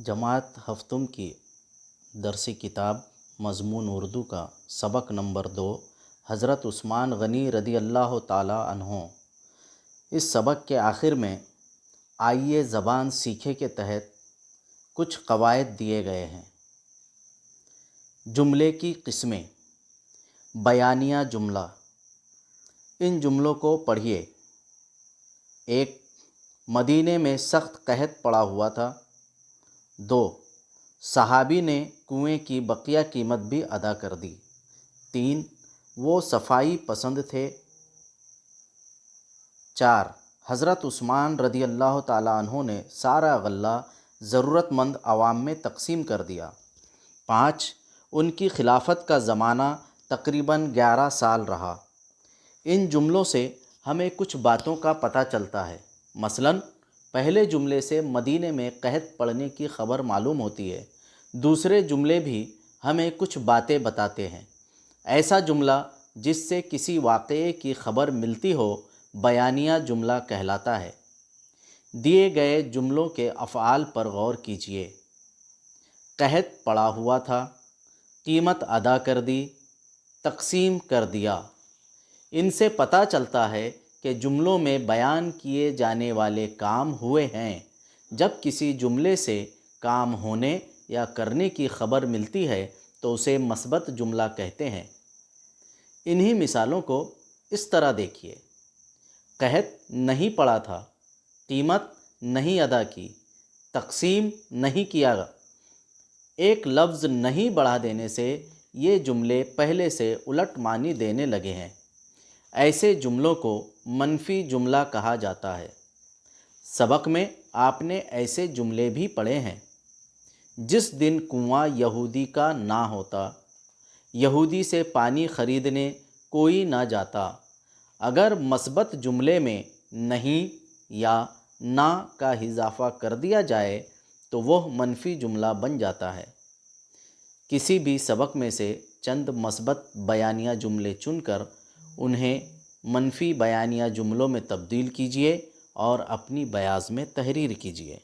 जमात हफ्तुम की दरसी किताब मज़मून उर्दू का सबक नंबर 2 हज़रत उस्मान गनी रदी अल्लाह ताला अन्हो। इस सबक के आखिर में आइए ज़बान सीखे के तहत कुछ कवायद दिए गए हैं। जुमले की किस्में। बयानिया जुमला। इन जुमलों को पढ़िए। 1. मदीने में सख्त कहत पड़ा हुआ था। 2. सहाबी ने कुएं की बकिया कीमत भी अदा कर दी। 3. वो सफाई पसंद थे। 4. हज़रत उस्मान रदी अल्लाह ताला अन्हो ने सारा गल्ला ज़रूरतमंद आवाम में तकसीम कर दिया। 5. उनकी खिलाफत का ज़माना तकरीबन 11 साल रहा। इन जुमलों से हमें कुछ बातों का पता चलता है। मसलन पहले जुमले से मदीने में कहत पड़ने की ख़बर मालूम होती है। दूसरे जुमले भी हमें कुछ बातें बताते हैं। ऐसा जुमला जिससे किसी वाक़ये की ख़बर मिलती हो बयानिया जुमला कहलाता है। दिए गए जुमलों के अफ़आल पर गौर कीजिए। कहत पड़ा हुआ था, कीमत अदा कर दी, तकसीम कर दिया। इनसे पता चलता है कि जुमलों में बयान किए जाने वाले काम हुए हैं। जब किसी जुमले से काम होने या करने की ख़बर मिलती है तो उसे मस्बत जुमला कहते हैं। इन्हीं मिसालों को इस तरह देखिए। कहत नहीं पड़ा था, कीमत नहीं अदा की, तकसीम नहीं किया। एक लफ्ज़ नहीं बढ़ा देने से ये जुमले पहले से उलट मानी देने लगे हैं। ऐसे जुमलों को मनफी जुमला कहा जाता है। सबक में आपने ऐसे जुमले भी पढ़े हैं। जिस दिन कुआं यहूदी का ना होता, यहूदी से पानी ख़रीदने कोई ना जाता। अगर मस्बत जुमले में नहीं या ना का इजाफ़ा कर दिया जाए तो वह मनफी जुमला बन जाता है। किसी भी सबक में से चंद मस्बत बयानिया जुमले चुनकर उन्हें मनफी बयानिया जुमलों में तब्दील कीजिए और अपनी बयाज़ में तहरीर कीजिए।